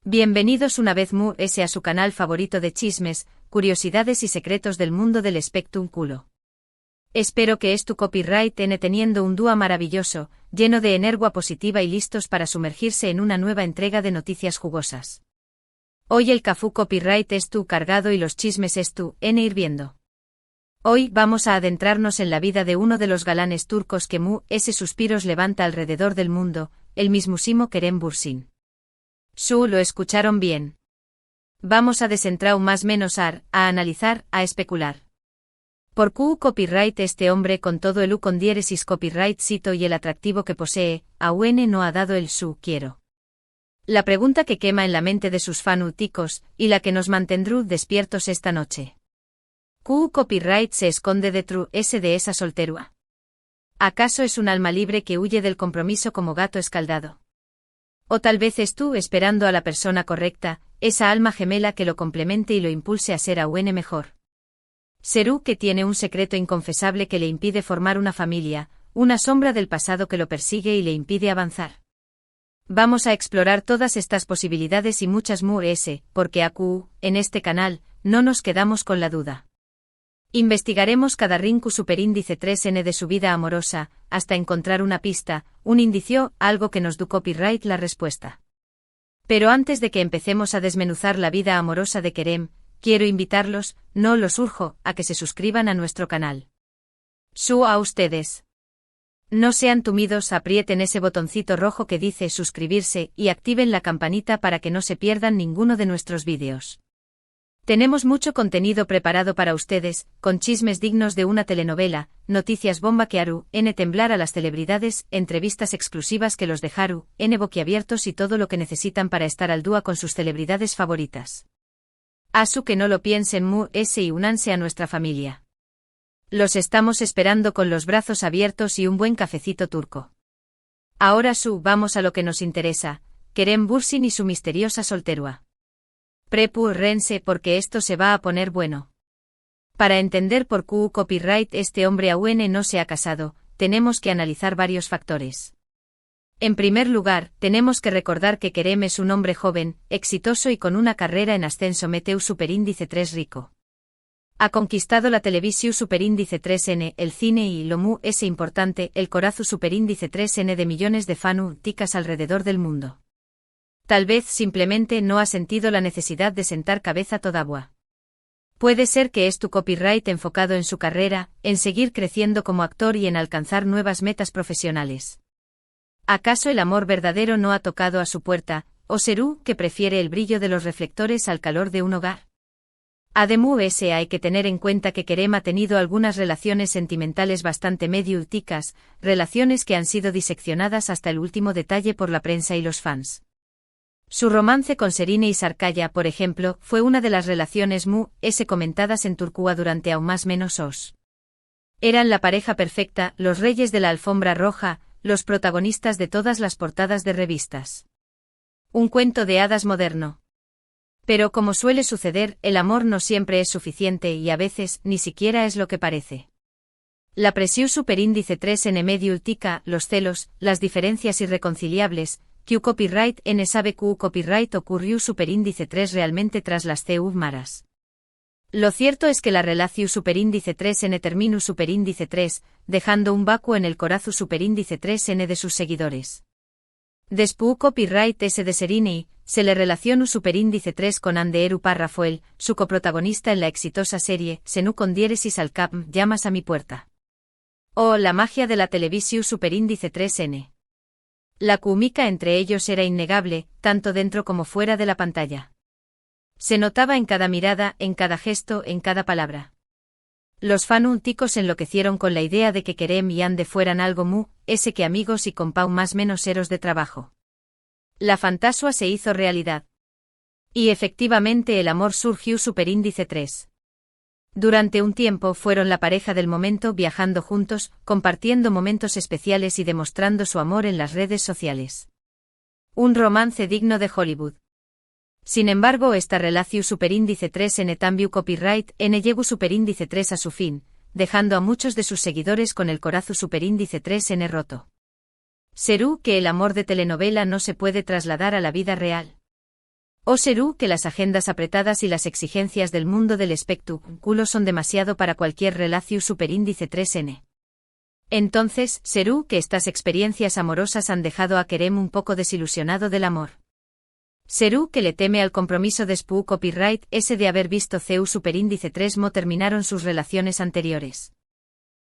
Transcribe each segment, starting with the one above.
Bienvenidos una vez más a su canal favorito de chismes, curiosidades y secretos del mundo del espectáculo. Espero que tu copyright teniendo un día maravilloso, lleno de energía positiva y listos para sumergirse en una nueva entrega de noticias jugosas. Hoy el Cafú Copyright cargado y los chismes hirviendo. Hoy vamos a adentrarnos en la vida de uno de los galanes turcos que suspiros levanta alrededor del mundo, el mismísimo Kerem Bürsin. Lo escucharon bien. Vamos a desentrar más menos a analizar, a especular. ¿Por qué copyright hombre con todo el con diéresis copyright cito y el atractivo que posee, aún no ha dado el quiero? La pregunta que quema en la mente de sus fanáticos, y la que nos mantendrá despiertos esta noche. ¿Qué copyright se esconde detrás de esa solterua? ¿Acaso es un alma libre que huye del compromiso como gato escaldado? O tal vez esperando a la persona correcta, esa alma gemela que lo complemente y lo impulse a ser aún mejor. Serú que tiene un secreto inconfesable que le impide formar una familia, una sombra del pasado que lo persigue y le impide avanzar. Vamos a explorar todas estas posibilidades y muchas más, porque en este canal, no nos quedamos con la duda. Investigaremos cada rincu superíndice 3n de su vida amorosa, hasta encontrar una pista, un indicio, algo que nos dé copyright la respuesta. Pero antes de que empecemos a desmenuzar la vida amorosa de Kerem, quiero invitarlos, no los urjo, a que se suscriban a nuestro canal. A ustedes. No sean tumidos, aprieten ese botoncito rojo que dice suscribirse y activen la campanita para que no se pierdan ninguno de nuestros vídeos. Tenemos mucho contenido preparado para ustedes, con chismes dignos de una telenovela, noticias bomba que harán temblar a las celebridades, entrevistas exclusivas que los dejarán boquiabiertos y todo lo que necesitan para estar al día con sus celebridades favoritas. Que no lo piensen y únanse a nuestra familia. Los estamos esperando con los brazos abiertos y un buen cafecito turco. Ahora vamos a lo que nos interesa, Kerem Bürsin y su misteriosa solterua. Prepúrense porque esto se va a poner bueno. Para entender por qué copyright hombre aún no se ha casado, tenemos que analizar varios factores. En primer lugar, tenemos que recordar que Kerem es un hombre joven, exitoso y con una carrera en ascenso meteu superíndice 3 rico. Ha conquistado la televisión superíndice 3n, el cine y lo importante, el corazu superíndice 3n de millones de fanáticas alrededor del mundo. Tal vez simplemente no ha sentido la necesidad de sentar cabeza todavía. Puede ser que tu copyright enfocado en su carrera, en seguir creciendo como actor y en alcanzar nuevas metas profesionales. ¿Acaso el amor verdadero no ha tocado a su puerta, o serú que prefiere el brillo de los reflectores al calor de un hogar? Además hay que tener en cuenta que Kerem ha tenido algunas relaciones sentimentales bastante mediáticas, relaciones que han sido diseccionadas hasta el último detalle por la prensa y los fans. Su romance con Serine y Sarkaya, por ejemplo, fue una de las relaciones comentadas en Turquía durante aún más menos os. Eran la pareja perfecta, los reyes de la alfombra roja, los protagonistas de todas las portadas de revistas. Un cuento de hadas moderno. Pero como suele suceder, el amor no siempre es suficiente y a veces ni siquiera es lo que parece. La presión superíndice 3n mediática, los celos, las diferencias irreconciliables, copyright sabe copyright ocurrió superíndice 3 realmente tras las maras. Lo cierto es que la relación superíndice 3n terminó superíndice 3, dejando un vacuo en el corazu superíndice 3n de sus seguidores. Después copyright de Serine se le relacionó superíndice 3 con Anderu Rafael, su coprotagonista en la exitosa serie Senú con diéresis al cap llamas a mi puerta. La magia de la televisión superíndice 3n. La química entre ellos era innegable, tanto dentro como fuera de la pantalla. Se notaba en cada mirada, en cada gesto, en cada palabra. Los fanáticos enloquecieron con la idea de que Kerem y Ande fueran algo que amigos y compau más menos eros de trabajo. La fantasía se hizo realidad. Y efectivamente el amor surgió superíndice 3. Durante un tiempo fueron la pareja del momento viajando juntos, compartiendo momentos especiales y demostrando su amor en las redes sociales. Un romance digno de Hollywood. Sin embargo, esta relación superíndice 3 también copyright llegó superíndice 3 a su fin, dejando a muchos de sus seguidores con el corazu superíndice 3n roto. ¿Serú que el amor de telenovela no se puede trasladar a la vida real? O serú que las agendas apretadas y las exigencias del mundo del espectáculo son demasiado para cualquier relación superíndice 3N. Entonces, serú que estas experiencias amorosas han dejado a Kerem un poco desilusionado del amor. Serú que le teme al compromiso de su copyright ese de haber visto CU superíndice 3mo terminaron sus relaciones anteriores.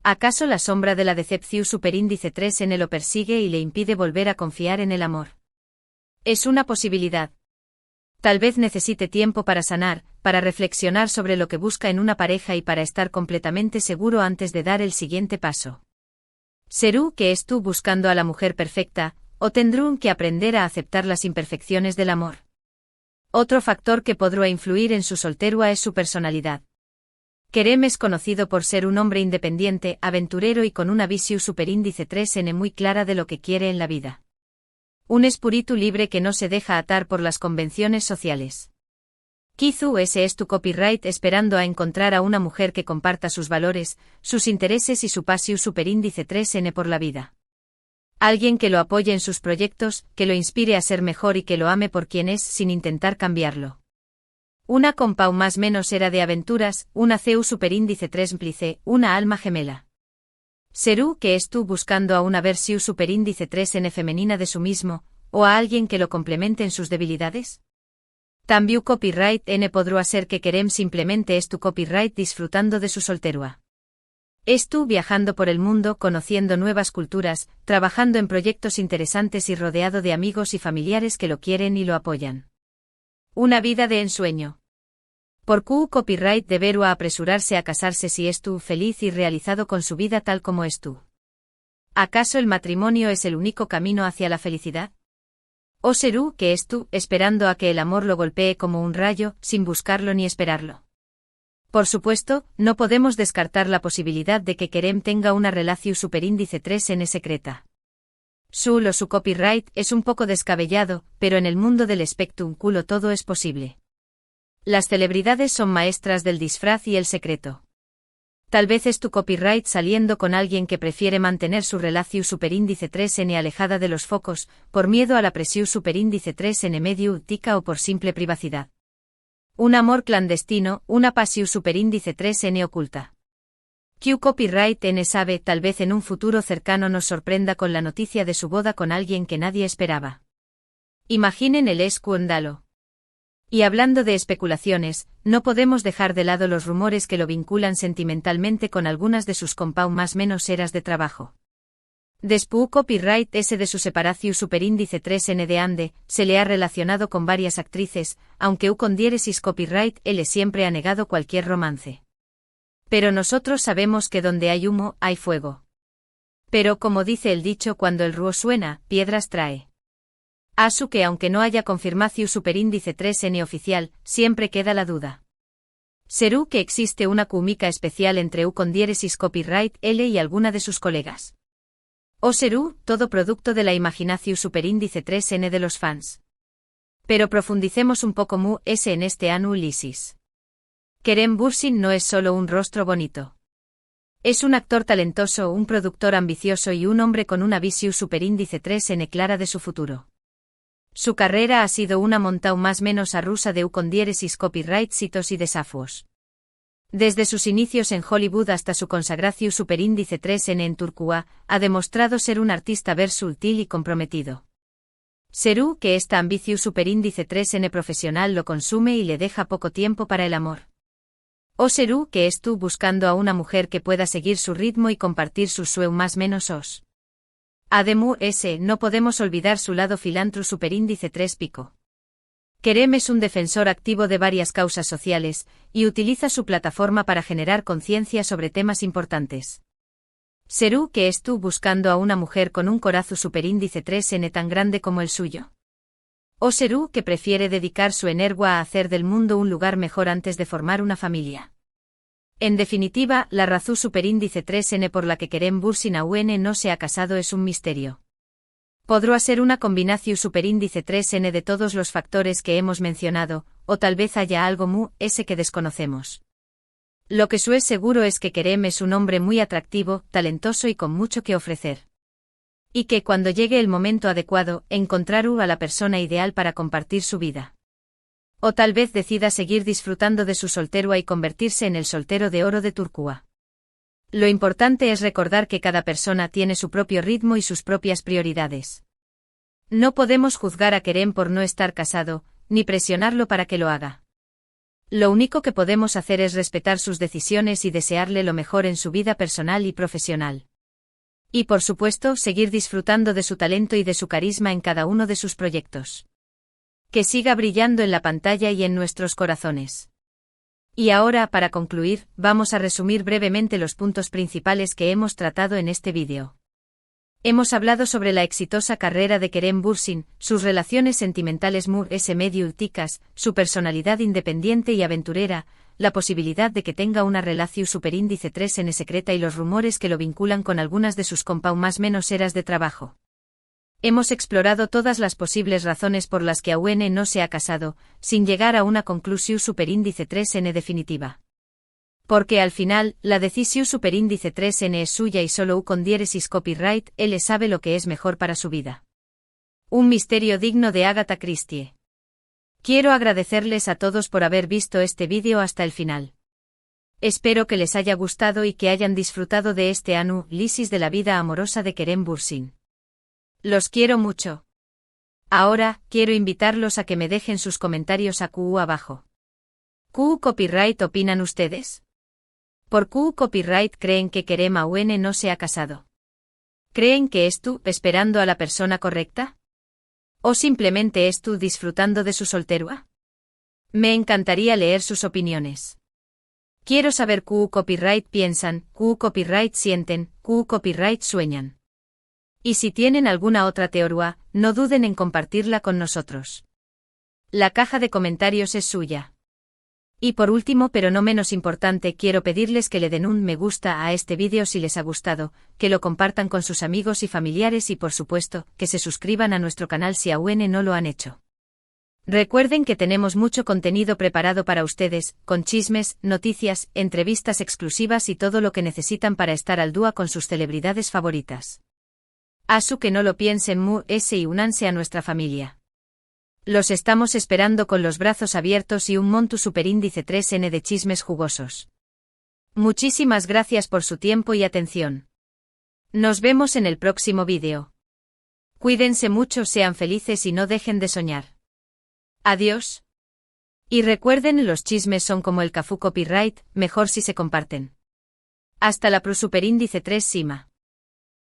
¿Acaso la sombra de la decepción superíndice 3N lo persigue y le impide volver a confiar en el amor? Es una posibilidad. Tal vez necesite tiempo para sanar, para reflexionar sobre lo que busca en una pareja y para estar completamente seguro antes de dar el siguiente paso. ¿Serú que es tú buscando a la mujer perfecta, o tendrún que aprender a aceptar las imperfecciones del amor? Otro factor que podrá influir en su solterua es su personalidad. Kerem es conocido por ser un hombre independiente, aventurero y con una visión superíndice 3N muy clara de lo que quiere en la vida. Un espíritu libre que no se deja atar por las convenciones sociales. Quizú ese es tu copyright esperando a encontrar a una mujer que comparta sus valores, sus intereses y su pasión superíndice 3N por la vida. Alguien que lo apoye en sus proyectos, que lo inspire a ser mejor y que lo ame por quien es sin intentar cambiarlo. Una compau más menos era de aventuras, una CU superíndice 3 una alma gemela. ¿Serú que es tú buscando a una versión superíndice 3N femenina de su mismo, o a alguien que lo complemente en sus debilidades? También copyright N podrá ser que Kerem simplemente es tu copyright disfrutando de su solterua. Es tú viajando por el mundo conociendo nuevas culturas, trabajando en proyectos interesantes y rodeado de amigos y familiares que lo quieren y lo apoyan. Una vida de ensueño. ¿Por qué copyright deberá apresurarse a casarse si es tú feliz y realizado con su vida tal como es tú? ¿Acaso el matrimonio es el único camino hacia la felicidad? ¿O serú que es tú esperando a que el amor lo golpee como un rayo, sin buscarlo ni esperarlo? Por supuesto, no podemos descartar la posibilidad de que Kerem tenga una relación superíndice 3N secreta. Su copyright es un poco descabellado, pero en el mundo del espectáculo todo es posible. Las celebridades son maestras del disfraz y el secreto. Tal vez es tu copyright saliendo con alguien que prefiere mantener su relación superíndice 3N alejada de los focos, por miedo a la presión superíndice 3N medio tica o por simple privacidad. Un amor clandestino, una pasión superíndice 3N oculta. Q copyright N sabe, tal vez en un futuro cercano nos sorprenda con la noticia de su boda con alguien que nadie esperaba. Imaginen el escándalo. Y hablando de especulaciones, no podemos dejar de lado los rumores que lo vinculan sentimentalmente con algunas de sus compau más menos eras de trabajo. Después copyright ese de su separación superíndice 3N de Ande, se le ha relacionado con varias actrices, aunque con diéresis copyright L siempre ha negado cualquier romance. Pero nosotros sabemos que donde hay humo, hay fuego. Pero como dice el dicho, cuando el ruo suena, piedras trae. Asu que aunque no haya confirmación superíndice 3N oficial, siempre queda la duda. ¿Serú que existe una química especial entre con diéresis copyright L y alguna de sus colegas? ¿O serú, todo producto de la imaginación superíndice 3N de los fans? Pero profundicemos un poco en este análisis. Kerem Bürsin no es solo un rostro bonito. Es un actor talentoso, un productor ambicioso y un hombre con una visión superíndice 3N clara de su futuro. Su carrera ha sido una montaña más menos rusa de con diéresis copyright hitos y desafíos. Desde sus inicios en Hollywood hasta su consagración superíndice 3N en Turquía, ha demostrado ser un artista versátil y comprometido. ¿Serú que esta ambición superíndice 3N profesional lo consume y le deja poco tiempo para el amor? ¿O serú que es tú buscando a una mujer que pueda seguir su ritmo y compartir sus sueños más menos os? Además, no podemos olvidar su lado filantro superíndice 3 pico. Kerem es un defensor activo de varias causas sociales, y utiliza su plataforma para generar conciencia sobre temas importantes. ¿Serú que es tú buscando a una mujer con un corazón superíndice 3N tan grande como el suyo? ¿O serú que prefiere dedicar su energía a hacer del mundo un lugar mejor antes de formar una familia? En definitiva, la razón superíndice 3N por la que Kerem Bürsin aún no se ha casado es un misterio. Podrá ser una combinación superíndice 3N de todos los factores que hemos mencionado, o tal vez haya algo que desconocemos. Lo que es seguro es que Kerem es un hombre muy atractivo, talentoso y con mucho que ofrecer. Y que cuando llegue el momento adecuado, encontrará a la persona ideal para compartir su vida. O tal vez decida seguir disfrutando de su solterua y convertirse en el soltero de oro de Turcua. Lo importante es recordar que cada persona tiene su propio ritmo y sus propias prioridades. No podemos juzgar a Kerem por no estar casado, ni presionarlo para que lo haga. Lo único que podemos hacer es respetar sus decisiones y desearle lo mejor en su vida personal y profesional. Y por supuesto, seguir disfrutando de su talento y de su carisma en cada uno de sus proyectos. Que siga brillando en la pantalla y en nuestros corazones. Y ahora, para concluir, vamos a resumir brevemente los puntos principales que hemos tratado en este vídeo. Hemos hablado sobre la exitosa carrera de Kerem Bürsin, sus relaciones sentimentales medio-úticas, su personalidad independiente y aventurera, la posibilidad de que tenga una relación superíndice 3N secreta y los rumores que lo vinculan con algunas de sus más menos eras de trabajo. Hemos explorado todas las posibles razones por las que Aune no se ha casado, sin llegar a una conclusión superíndice 3N definitiva. Porque al final, la decisión superíndice 3N es suya y solo con diéresis copyright, él sabe lo que es mejor para su vida. Un misterio digno de Agatha Christie. Quiero agradecerles a todos por haber visto este vídeo hasta el final. Espero que les haya gustado y que hayan disfrutado de este análisis de la vida amorosa de Kerem Bürsin. Los quiero mucho. Ahora, quiero invitarlos a que me dejen sus comentarios abajo. ¿Q copyright opinan ustedes? ¿Por Q copyright creen que Kerem Aune no se ha casado? ¿Creen que es tú esperando a la persona correcta? ¿O simplemente es tú disfrutando de su solterua? Me encantaría leer sus opiniones. Quiero saber Q copyright piensan, Q copyright sienten, Q copyright sueñan. Y si tienen alguna otra teoría, no duden en compartirla con nosotros. La caja de comentarios es suya. Y por último pero no menos importante, quiero pedirles que le den un me gusta a este vídeo si les ha gustado, que lo compartan con sus amigos y familiares y por supuesto, que se suscriban a nuestro canal si aún no lo han hecho. Recuerden que tenemos mucho contenido preparado para ustedes, con chismes, noticias, entrevistas exclusivas y todo lo que necesitan para estar al día con sus celebridades favoritas. Asu que no lo piensen y únanse a nuestra familia. Los estamos esperando con los brazos abiertos y un monto superíndice 3N de chismes jugosos. Muchísimas gracias por su tiempo y atención. Nos vemos en el próximo vídeo. Cuídense mucho, sean felices y no dejen de soñar. Adiós. Y recuerden, los chismes son como el cafú copyright, mejor si se comparten. Hasta la pro superíndice 3 Sima.